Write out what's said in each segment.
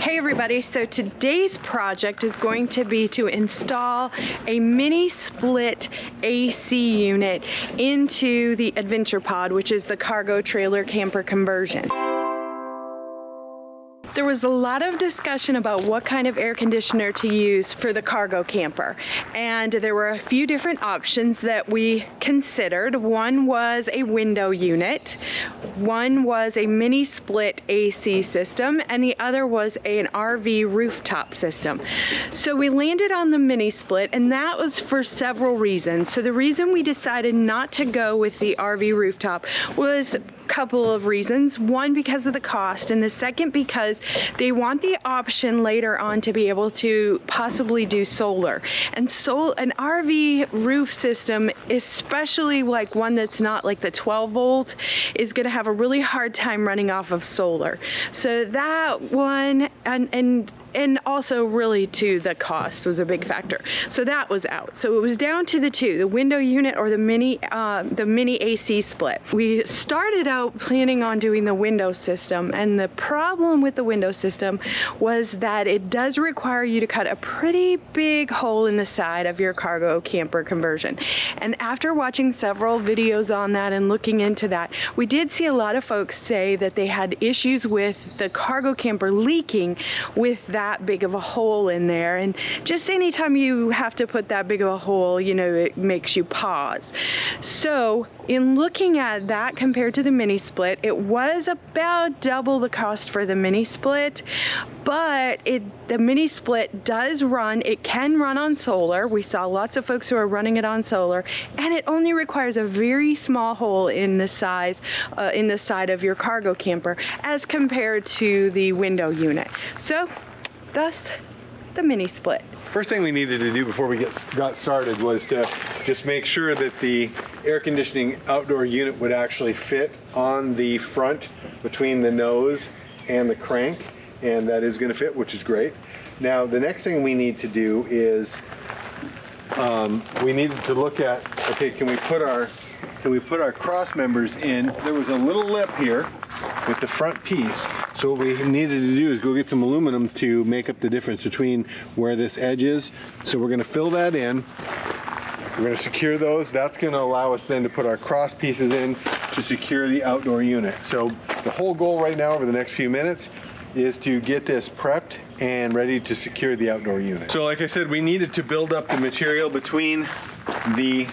Hey everybody, so today's project is going to be to install a mini split AC unit into the Adventure Pod, which is the cargo trailer camper conversion. There was a lot of discussion about what kind of air conditioner to use for the cargo camper, and there were a few different options that we considered. One was a window unit, one was a mini split AC system, and the other was an RV rooftop system. So we landed on the mini split, and that was for several reasons. So the reason we decided not to go with the RV rooftop was a couple of reasons. One, because of the cost, and the second because they want the option later on to be able to possibly do solar. And so an RV roof system, especially like one that's not like the 12 volt, is going to have a really hard time running off of solar. So that one, and also really too, the cost was a big factor. So that was out. So it was down to the two, the window unit or the mini AC split. We started out planning on doing the window system, and the problem with the window system was that it does require you to cut a pretty big hole in the side of your cargo camper conversion. And after watching several videos on that and looking into that, we did see a lot of folks say that they had issues with the cargo camper leaking with that big of a hole in there. And just anytime you have to put that big of a hole, you know, it makes you pause. So in looking at that compared to the mini split, it was about double the cost for the mini split, but the mini split does run, it can run on solar. We saw lots of folks who are running it on solar, and it only requires a very small hole in the side of your cargo camper as compared to the window unit. So thus the mini split. First thing we needed to do before we got started was to just make sure that the air conditioning outdoor unit would actually fit on the front between the nose and the crank, and that is going to fit, which is great. Now the next thing we need to do is we needed to look at, okay, can we put our cross members in? There was a little lip here with the front piece. So what we needed to do is go get some aluminum to make up the difference between where this edge is. So we're going to fill that in. We're going to secure those. That's going to allow us then to put our cross pieces in to secure the outdoor unit. So the whole goal right now over the next few minutes is to get this prepped and ready to secure the outdoor unit. So like I said, we needed to build up the material between the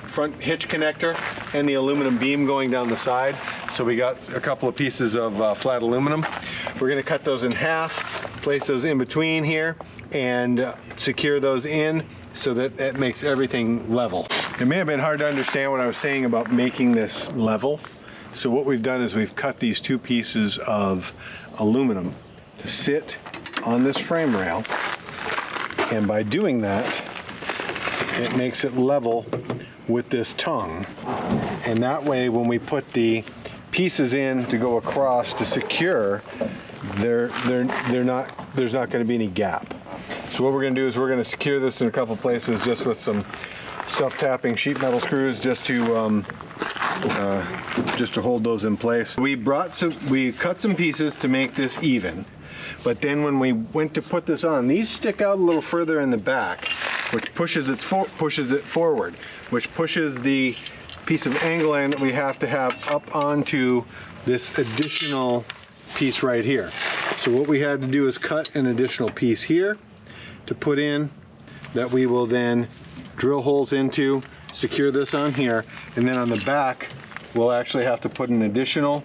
front hitch connector and the aluminum beam going down the side. So we got a couple of pieces of flat aluminum. We're going to cut those in half, place those in between here, and secure those in so that it makes everything level. It may have been hard to understand what I was saying about making this level. So what we've done is we've cut these two pieces of aluminum to sit on this frame rail, and by doing that, it makes it level with this tongue. And that way, when we put the pieces in to go across to secure, there's not going to be any gap. So what we're going to do is we're going to secure this in a couple places just with some self-tapping sheet metal screws just to hold those in place. We cut some pieces to make this even, but then when we went to put this on, these stick out a little further in the back, which pushes it forward, which pushes the piece of angle iron that we have to have up onto this additional piece right here. So what we had to do is cut an additional piece here to put in that we will then drill holes into, secure this on here, and then on the back we'll actually have to put an additional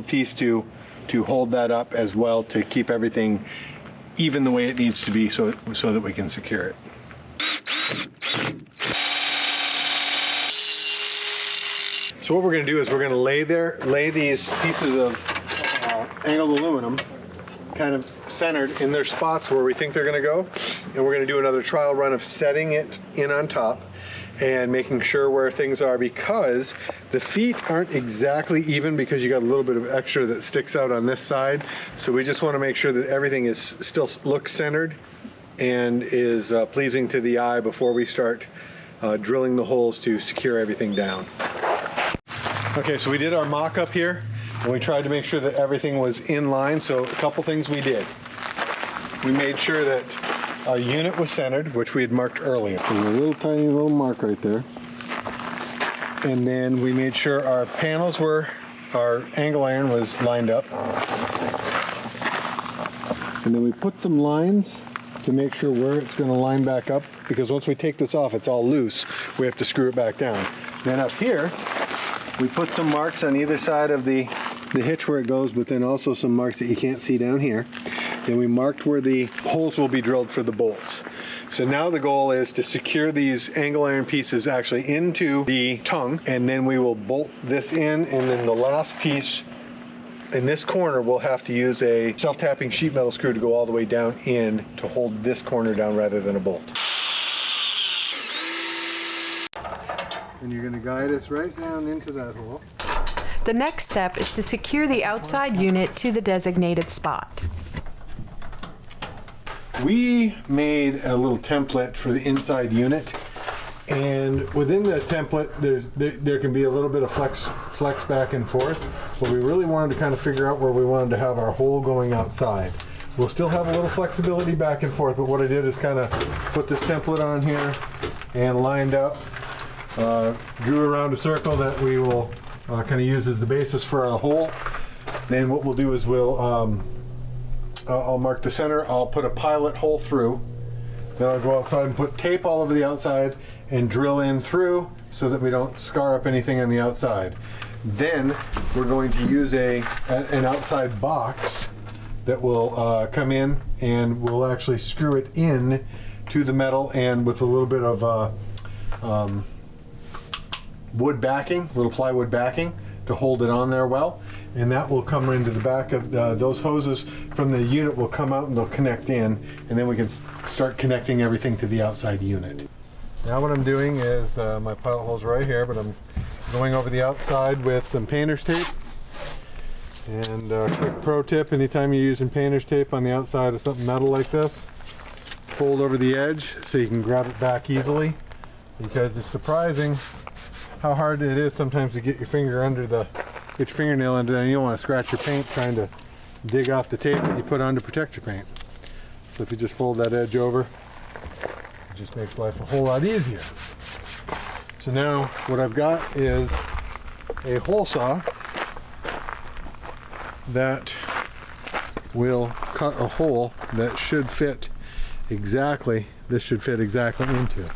piece to hold that up as well, to keep everything even the way it needs to be so that we can secure it. So what we're going to do is we're going to lay these pieces of angled aluminum kind of centered in their spots where we think they're going to go, and we're going to do another trial run of setting it in on top and making sure where things are, because the feet aren't exactly even, because you got a little bit of extra that sticks out on this side. So we just want to make sure that everything is still looks centered and is pleasing to the eye before we start drilling the holes to secure everything down. Okay, so we did our mock-up here. And we tried to make sure that everything was in line, so a couple things we did. We made sure that our unit was centered, which we had marked earlier. There's a little tiny little mark right there. And then we made sure our panels were, our angle iron was lined up. And then we put some lines to make sure where it's going to line back up, because once we take this off, it's all loose. We have to screw it back down. Then up here, we put some marks on either side of the hitch where it goes, but then also some marks that you can't see down here. Then we marked where the holes will be drilled for the bolts. So now the goal is to secure these angle iron pieces actually into the tongue, and then we will bolt this in, and then the last piece in this corner we'll have to use a self-tapping sheet metal screw to go all the way down in to hold this corner down rather than a bolt. And you're going to guide us right down into that hole. The next step is to secure the outside unit to the designated spot. We made a little template for the inside unit, and within the template there can be a little bit of flex back and forth, but we really wanted to kind of figure out where we wanted to have our hole going outside. We'll still have a little flexibility back and forth, but what I did is kind of put this template on here and lined up, drew around a circle that we will kind of use as the basis for our hole. Then what we'll do is I'll mark the center, I'll put a pilot hole through, then I'll go outside and put tape all over the outside and drill in through so that we don't scar up anything on the outside. Then we're going to use an outside box that will come in, and we'll actually screw it in to the metal, and with a little bit of wood backing, little plywood backing to hold it on there well. And that will come into the back of those hoses from the unit will come out and they'll connect in, and then we can start connecting everything to the outside unit. Now what I'm doing is my pilot hole's right here, but I'm going over the outside with some painter's tape. And quick pro tip, anytime you're using painter's tape on the outside of something metal like this, fold over the edge so you can grab it back easily, because it's surprising how hard it is sometimes to get your finger under the get your fingernail under there, and you don't want to scratch your paint trying to dig off the tape that you put on to protect your paint. So if you just fold that edge over, it just makes life a whole lot easier. So now what I've got is a hole saw that will cut a hole that should fit exactly, this should fit exactly into.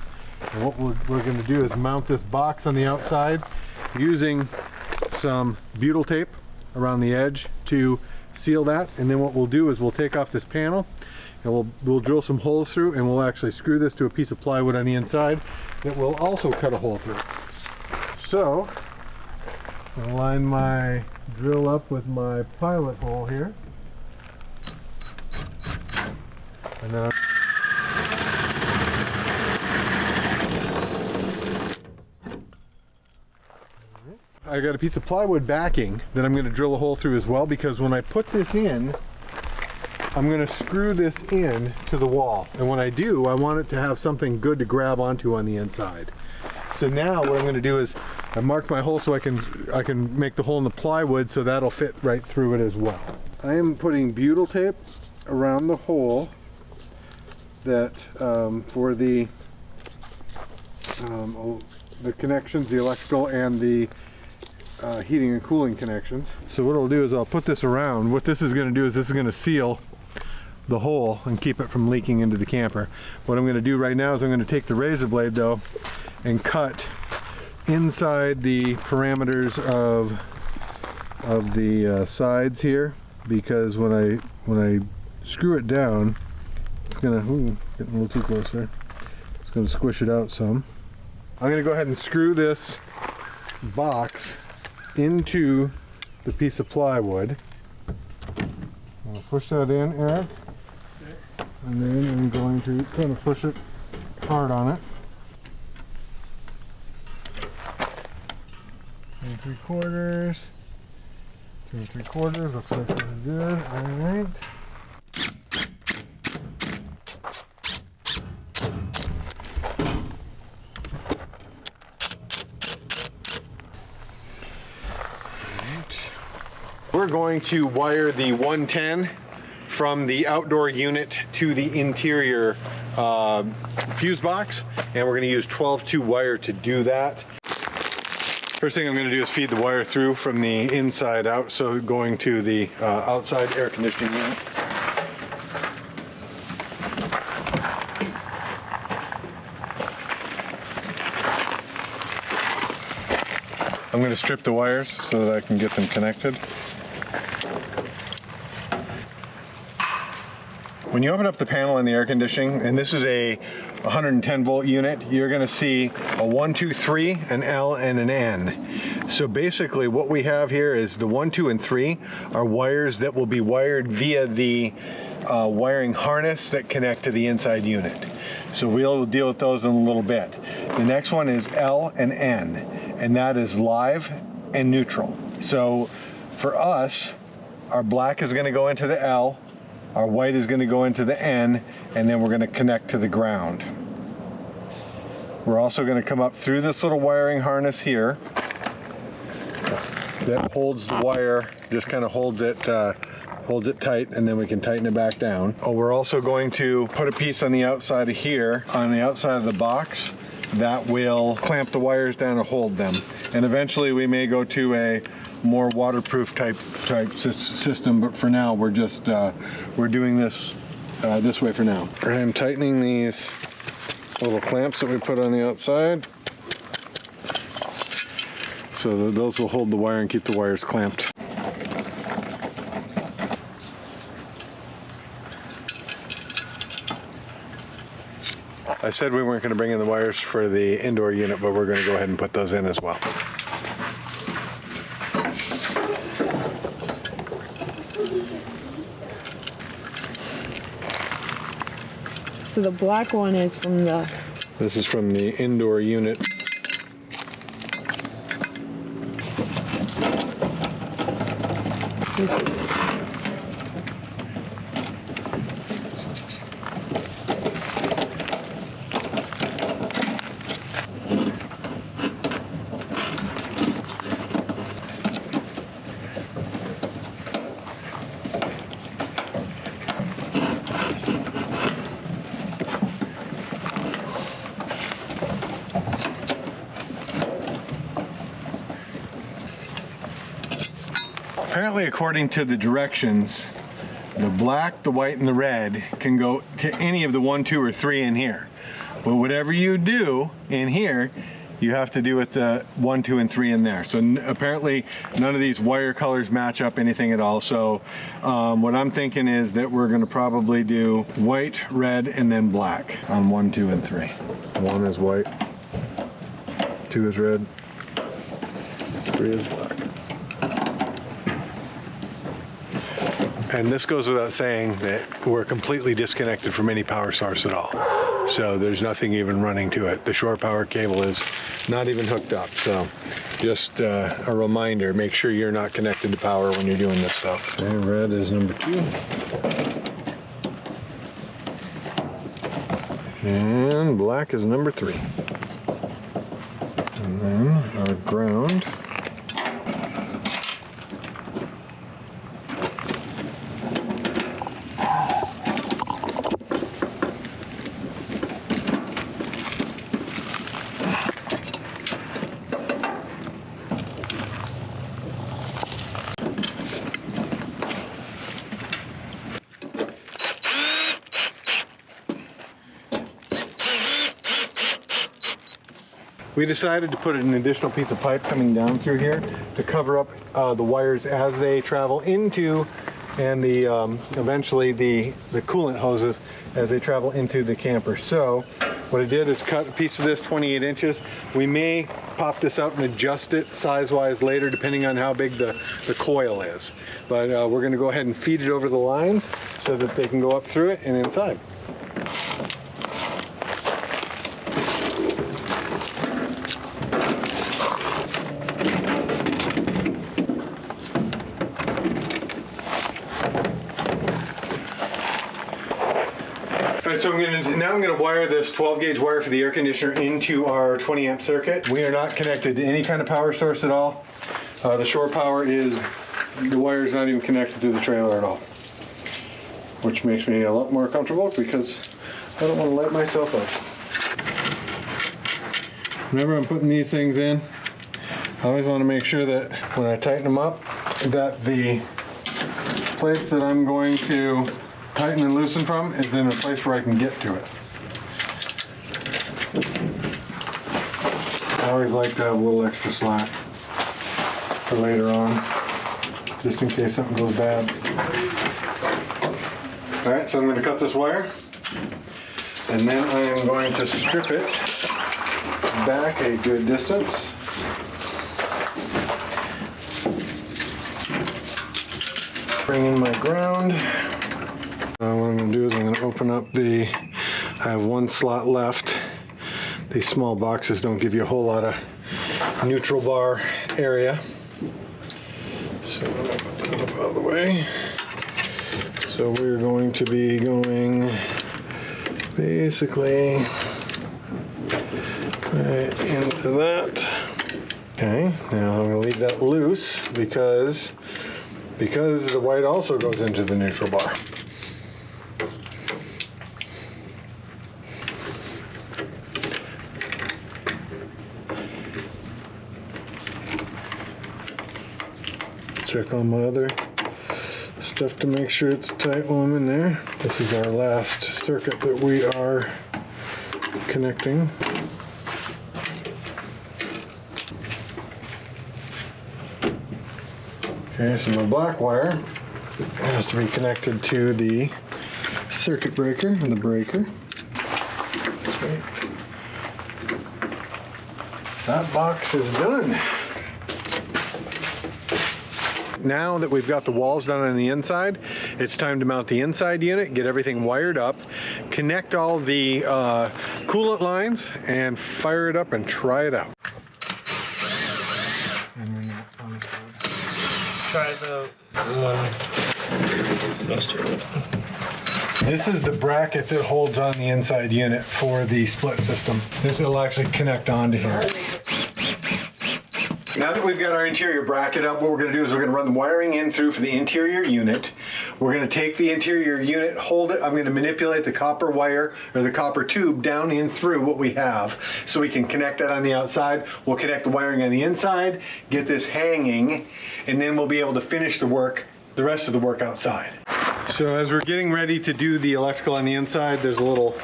And what we're going to do is mount this box on the outside using some butyl tape around the edge to seal that, and then what we'll do is we'll take off this panel and we'll drill some holes through, and we'll actually screw this to a piece of plywood on the inside that will also cut a hole through. So I'll line my drill up with my pilot hole here, and then I got a piece of plywood backing that I'm going to drill a hole through as well, because when I put this in, I'm going to screw this in to the wall, and when I do, I want it to have something good to grab onto on the inside. So now what I'm going to do is I marked my hole so I can make the hole in the plywood, so that'll fit right through it as well. I am putting butyl tape around the hole that for the connections, the electrical and the heating and cooling connections. So what I'll do is I'll put this around. What this is going to do is this is going to seal the hole and keep it from leaking into the camper. What I'm going to do right now is I'm going to take the razor blade though and cut inside the parameters of the sides here, because when I screw it down, it's gonna getting a little too close there. It's gonna squish it out some. I'm gonna go ahead and screw this box into the piece of plywood. I'll push that in, Eric, and then I'm going to kind of push it hard on it. 2 3/4. 2 3/4 looks like we're good. All right. going to wire the 110 from the outdoor unit to the interior fuse box, and we're going to use 12-2 wire to do that. First thing I'm going to do is feed the wire through from the inside out, so going to the outside air conditioning unit. I'm going to strip the wires so that I can get them connected. When you open up the panel in the air conditioning, and this is a 110 volt unit, you're going to see a 1, 2, 3, an L, and an N. So basically what we have here is the 1, 2, and 3 are wires that will be wired via the wiring harness that connect to the inside unit. So we'll deal with those in a little bit. The next one is L and N, and that is live and neutral. So for us, our black is going to go into the L, our white is going to go into the N, and then we're going to connect to the ground. We're also going to come up through this little wiring harness here that holds the wire, just kind of holds it tight, and then we can tighten it back down. Oh, we're also going to put a piece on the outside of here, on the outside of the box, that will clamp the wires down and hold them. And eventually we may go to a more waterproof type system, but for now we're just we're doing this this way for now. I'm tightening these little clamps that we put on the outside, so that those will hold the wire and keep the wires clamped. I said we weren't going to bring in the wires for the indoor unit, but we're going to go ahead and put those in as well. So the black one is from the... This is from the indoor unit. Apparently, according to the directions, the black, the white, and the red can go to any of the 1, 2, or 3 in here. But whatever you do in here, you have to do with the 1, 2, and 3 in there. So apparently none of these wire colors match up anything at all. So what I'm thinking is that we're going to probably do white, red, and then black on 1, 2, and 3. 1 is white, 2 is red, 3 is black. And this goes without saying that we're completely disconnected from any power source at all. So there's nothing even running to it. The shore power cable is not even hooked up. So just a reminder, make sure you're not connected to power when you're doing this stuff. Okay, red is number 2. And black is number 3. And then our ground. We decided to put an additional piece of pipe coming down through here to cover up the wires as they travel into, and the eventually the coolant hoses as they travel into the camper. So what I did is cut a piece of this 28 inches. We may pop this out and adjust it size-wise later depending on how big the coil is. But we're going to go ahead and feed it over the lines so that they can go up through it and inside. Alright, so I'm going to wire this 12 gauge wire for the air conditioner into our 20 amp circuit. We are not connected to any kind of power source at all. The shore power is the wire's not even connected to the trailer at all, which makes me a lot more comfortable because I don't want to light myself up. Whenever I'm putting these things in, I always want to make sure that when I tighten them up, that the place that I'm going to tighten and loosen from is in a place where I can get to it. I always like to have a little extra slack for later on, just in case something goes bad. All right, so I'm going to cut this wire, and then I am going to strip it back a good distance. Bring in my ground. What I'm going to do is I'm going to open up I have one slot left. These small boxes don't give you a whole lot of neutral bar area. So I'm going to put that up out of the way. So we're going to be going basically right into that. Okay, now I'm going to leave that loose because the white also goes into the neutral bar. Check on my other stuff to make sure it's tight while I'm in there. This is our last circuit that we are connecting. Okay, so my black wire has to be connected to the circuit breaker and the breaker. Sweet. That box is done. Now that we've got the walls done on the inside, it's time to mount the inside unit, get everything wired up, connect all the coolant lines, and fire it up and try it out. Try the one next to it. This is the bracket that holds on the inside unit for the split system. This will actually connect onto here. Now that we've got our interior bracket up, what we're going to do is we're going to run the wiring in through for the interior unit. We're going to take the interior unit, hold it. I'm going to manipulate the copper wire or the copper tube down in through what we have so we can connect that on the outside. We'll connect the wiring on the inside, get this hanging, and then we'll be able to finish the work, the rest of the work outside. So as we're getting ready to do the electrical on the inside, there's a little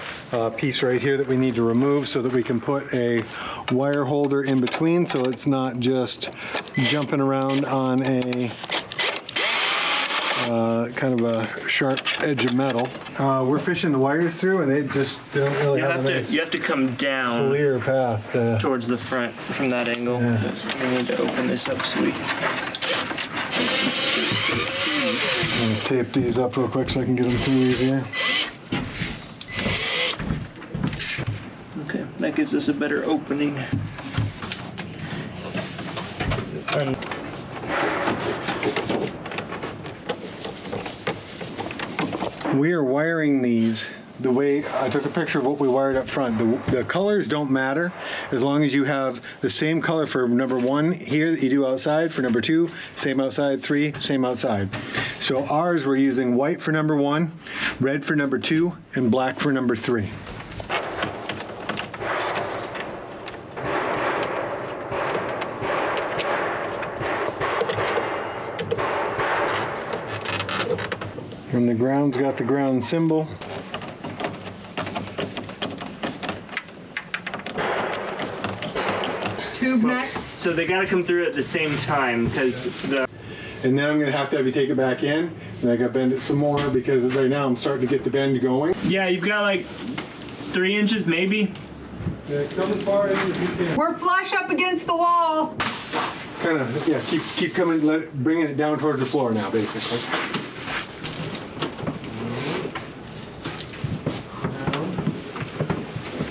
piece right here that we need to remove so that we can put a wire holder in between so it's not just jumping around on a kind of a sharp edge of metal. We're fishing the wires through and they don't really have a nice You have to come down clear path towards the front from that angle. Yeah. We need to open this up so we I'm going to tape these up real quick so I can get them through easier. Okay, that gives us a better opening. We are wiring these the way I took a picture of what we wired up front. The colors don't matter as long as you have the same color for number 1 here that you do outside, for number 2, same outside, 3, same outside. So ours, we're using white for number 1, red for number 2, and black for number 3. And the ground's got the ground symbol. Tube next. So they got to come through at the same time because the. And then I'm going to have you take it back in, and I got to bend it some more because right now I'm starting to get the bend going. Yeah, you've got like 3 inches maybe. Yeah, come as far as you can. We're flush up against the wall. Kind of, yeah, keep coming, bringing it down towards the floor now, basically.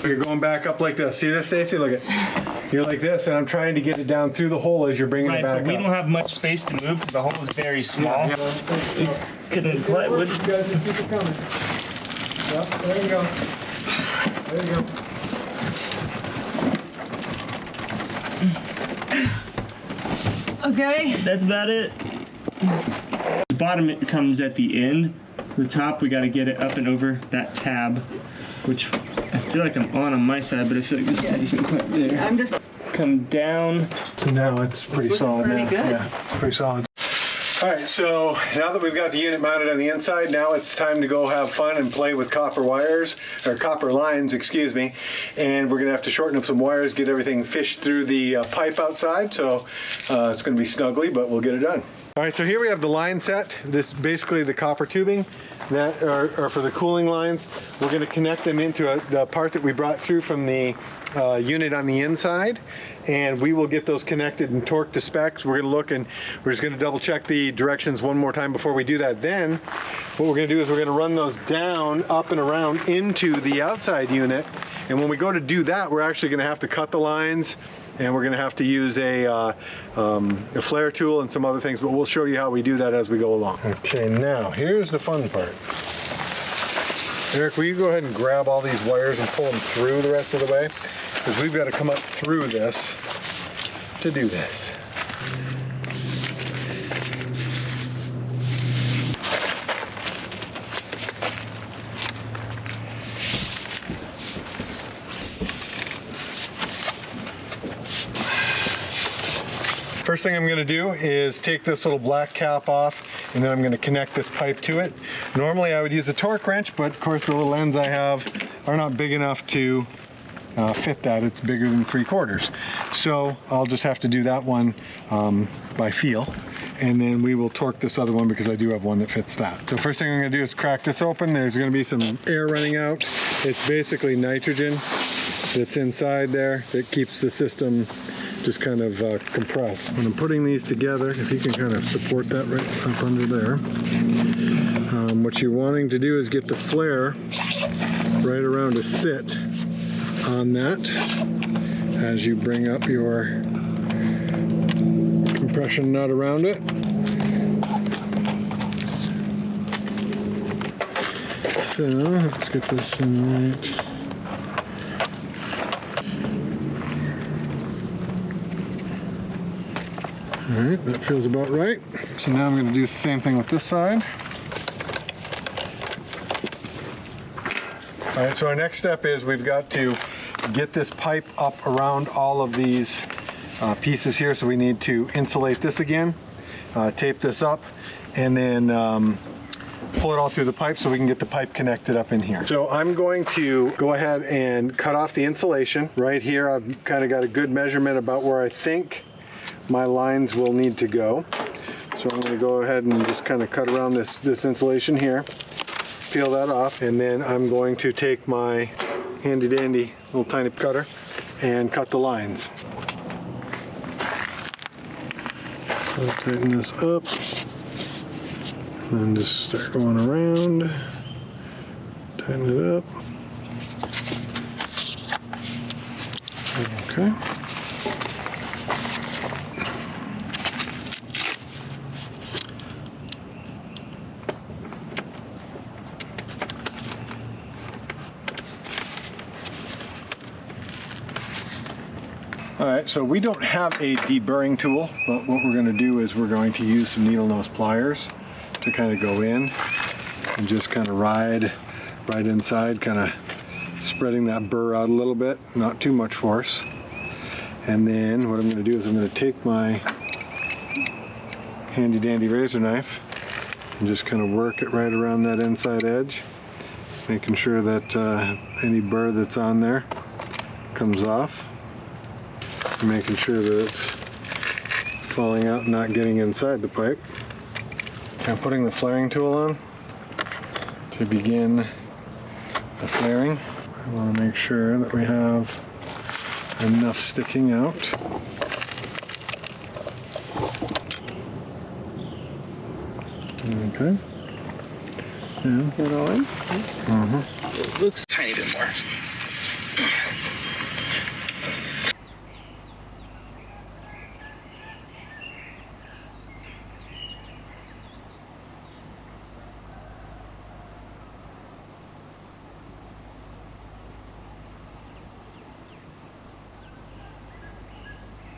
You're going back up like this. See this, Stacy? Look at. You're like this, and I'm trying to get it down through the hole as you're bringing it back but we up. don't have much space to move because the hole is very small. Yeah. Couldn't play with. You guys just keep it coming. Yep, there you go. There you go. Okay. That's about it. The bottom it comes at the end. The top we got to get it up and over that tab, which I feel like I'm on my side, but I feel like this isn't quite there. I'm just Come down. So now it's pretty solid. pretty now. good. Yeah, it's pretty solid. All right, so now that we've got the unit mounted on the inside, now it's time to go have fun and play with copper wires, or copper lines, excuse me. And we're gonna have to shorten up some wires, get everything fished through the pipe outside. So it's gonna be snuggly, but we'll get it done. All right, so here we have the line set. This basically the copper tubing that are for the cooling lines. We're gonna connect them into the part that we brought through from the unit on the inside, and we will get those connected and torqued to specs. We're gonna look and we're just gonna double check the directions one more time before we do that. Then what we're gonna do is we're gonna run those down, up and around into the outside unit. And when we go to do that, we're actually gonna have to cut the lines, and we're gonna have to use a flare tool and some other things, but we'll show you how we do that as we go along. Okay, now here's the fun part. Eric, will you go ahead and grab all these wires and pull them through the rest of the way? Because we've got to come up through this to do this. First thing I'm going to do is take this little black cap off, and then I'm going to connect this pipe to it. Normally I would use a torque wrench, but of course the little ends I have are not big enough to fit that. It's bigger than 3/4. So I'll just have to do that one by feel, and then we will torque this other one because I do have one that fits that. So first thing I'm going to do is crack this open. There's going to be some air running out. It's basically nitrogen that's inside there that keeps the system just kind of compressed. When I'm putting these together, if you can kind of support that right up under there, what you're wanting to do is get the flare right around to sit on that as you bring up your compression nut around it. So let's get this in right. All right, that feels about right. So now I'm going to do the same thing with this side. All right, so our next step is we've got to get this pipe up around all of these pieces here. So we need to insulate this again, tape this up, and then pull it all through the pipe so we can get the pipe connected up in here. So I'm going to go ahead and cut off the insulation. Right here, I've kind of got a good measurement about where I think my lines will need to go. So I'm going to go ahead and just kind of cut around this insulation here, peel that off, and then I'm going to take my handy dandy little tiny cutter and cut the lines. So tighten this up and just start going around, tighten it up. Okay. All right, so we don't have a deburring tool, but what we're going to do is we're going to use some needle nose pliers to kind of go in and just kind of ride right inside, kind of spreading that burr out a little bit, not too much force. And then what I'm going to do is I'm going to take my handy dandy razor knife and just kind of work it right around that inside edge, making sure that any burr that's on there comes off. Making sure that it's falling out and not getting inside the pipe. Now putting the flaring tool on to begin the flaring. I want to make sure that we have enough sticking out. Okay. Yeah. Get on. Mm-hmm. It looks a tiny bit more.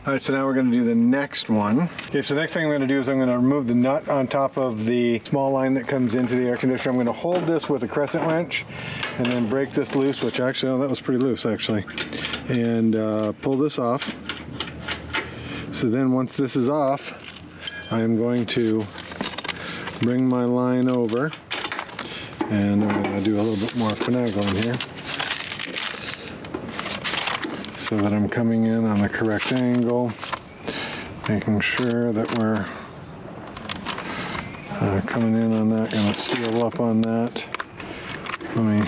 All right, so now we're going to do the next one. Okay, so the next thing I'm going to do is I'm going to remove the nut on top of the small line that comes into the air conditioner. I'm going to hold this with a crescent wrench and then break this loose, which actually, oh, that was pretty loose actually, and pull this off. So then once this is off, I'm going to bring my line over, and I'm going to do a little bit more finagling here so that I'm coming in on the correct angle, making sure that we're coming in on that. Going to seal up on that. Let me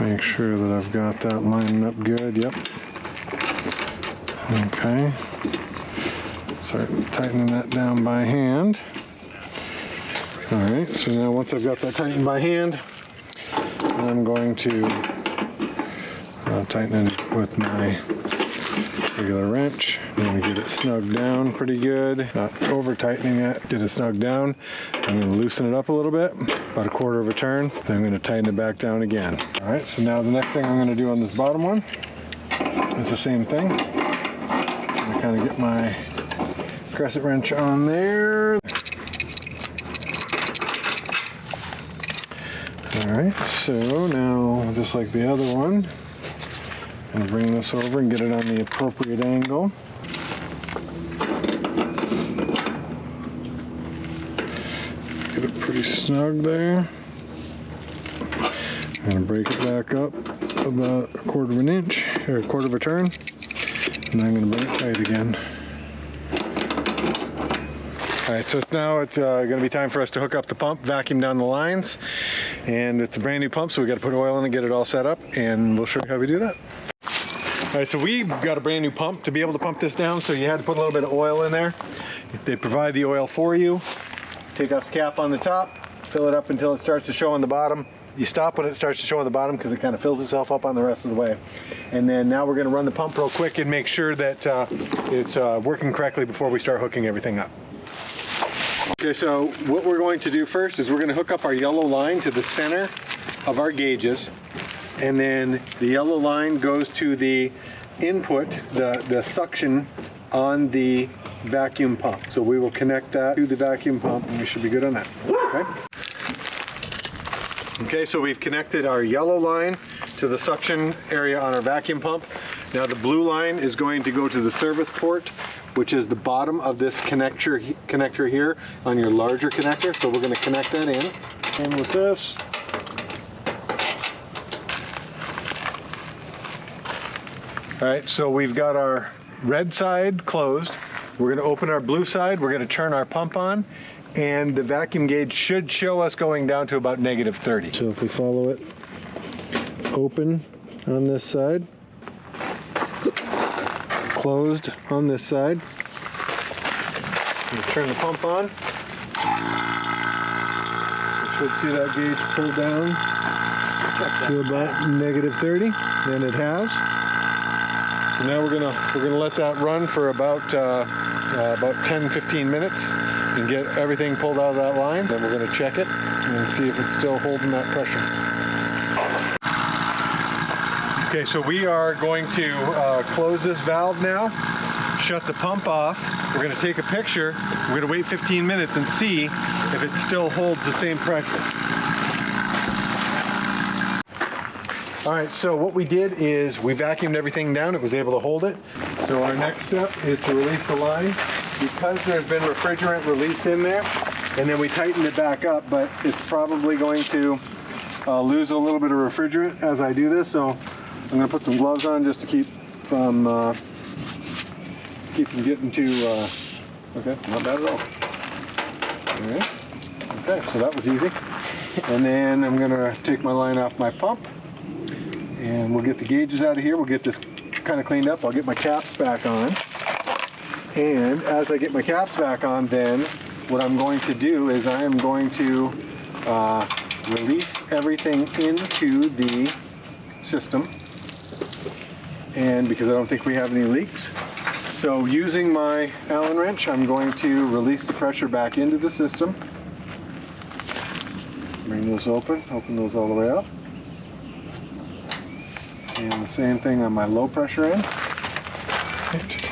make sure that I've got that lined up good. Yep. Okay. Start tightening that down by hand. All right, so now once I've got that tightened by hand, I'm going to tighten it with my regular wrench. I'm going to get it snugged down pretty good, not over tightening it, get it snugged down. I'm going to loosen it up a little bit, about a quarter of a turn, then I'm going to tighten it back down again. All right, so now the next thing I'm going to do on this bottom one is the same thing. I'm going to kind of get my crescent wrench on there. Alright, so now, just like the other one, I'm going to bring this over and get it on the appropriate angle. Get it pretty snug there. I'm going to break it back up about a quarter of an inch, or a quarter of a turn, and I'm going to bring it tight again. All right, so now it's going to be time for us to hook up the pump, vacuum down the lines, and it's a brand new pump, so we got to put oil in and get it all set up, and we'll show you how we do that. All right, so we've got a brand new pump to be able to pump this down, so you had to put a little bit of oil in there. They provide the oil for you. Take off the cap on the top, fill it up until it starts to show on the bottom. You stop when it starts to show on the bottom because it kind of fills itself up on the rest of the way. And then now we're going to run the pump real quick and make sure that it's working correctly before we start hooking everything up. Okay, so what we're going to do first is we're going to hook up our yellow line to the center of our gauges, and then the yellow line goes to the input, the suction on the vacuum pump. So we will connect that to the vacuum pump, and we should be good on that. Okay? Okay, so we've connected our yellow line to the suction area on our vacuum pump. Now the blue line is going to go to the service port, which is the bottom of this connector here on your larger connector. So we're going to connect that in. And with this, all right, so we've got our red side closed. We're going to open our blue side. We're going to turn our pump on, and the vacuum gauge should show us going down to about -30. So if we follow it open on this side, closed on this side, we'll turn the pump on. You should see that gauge pull down to about -30, and it has. So now we're gonna let that run for about 10-15 minutes and get everything pulled out of that line. Then we're gonna check it and see if it's still holding that pressure. Okay, so we are going to close this valve now, shut the pump off. We're gonna take a picture. We're gonna wait 15 minutes and see if it still holds the same pressure. All right, so what we did is we vacuumed everything down. It was able to hold it. So our next step is to release the line. Because there's been refrigerant released in there, and then we tightened it back up, but it's probably going to lose a little bit of refrigerant as I do this. So I'm going to put some gloves on just to keep from getting too, okay, not bad at all. All right, okay, so that was easy. And then I'm going to take my line off my pump, and we'll get the gauges out of here. We'll get this kind of cleaned up. I'll get my caps back on. And as I get my caps back on, then what I'm going to do is I am going to release everything into the system. And because I don't think we have any leaks. So using my Allen wrench, I'm going to release the pressure back into the system. Bring those open those all the way up. And the same thing on my low pressure end. Right.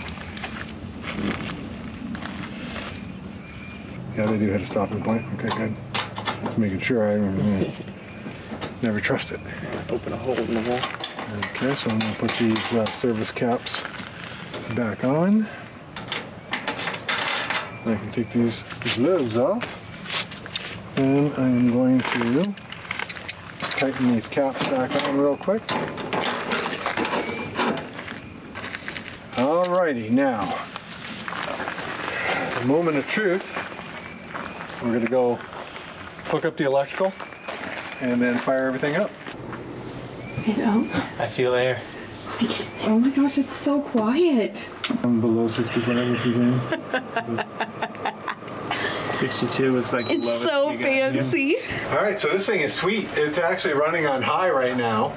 Yeah, they do hit a stopping point. Okay, good. Just making sure. I never trust it. Open a hole in the wall. Okay, so I'm going to put these service caps back on. I can take these gloves off. And I'm going to just tighten these caps back on real quick. Alrighty, now, the moment of truth. We're going to go hook up the electrical and then fire everything up. You know? I feel air. Oh my gosh, it's so quiet. I'm below 64. 62 looks like the It's lowest so you got here. fancy. All right, so this thing is sweet. It's actually running on high right now,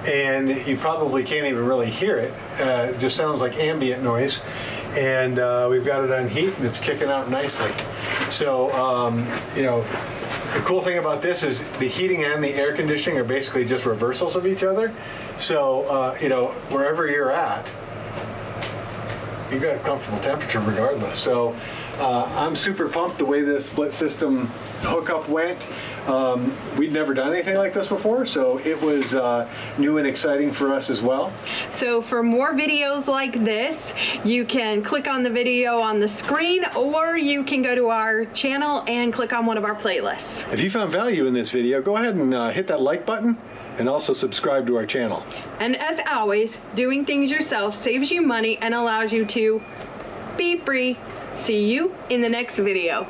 and you probably can't even really hear it. It just sounds like ambient noise. And we've got it on heat, and it's kicking out nicely. So, you know, the cool thing about this is the heating and the air conditioning are basically just reversals of each other. So, you know, wherever you're at, you've got a comfortable temperature regardless. So I'm super pumped the way this split system hookup went. We'd never done anything like this before, so it was new and exciting for us as well. So for more videos like this, you can click on the video on the screen, or you can go to our channel and click on one of our playlists. If you found value in this video, go ahead and hit that like button and also subscribe to our channel. And as always, doing things yourself saves you money and allows you to be free. See you in the next video.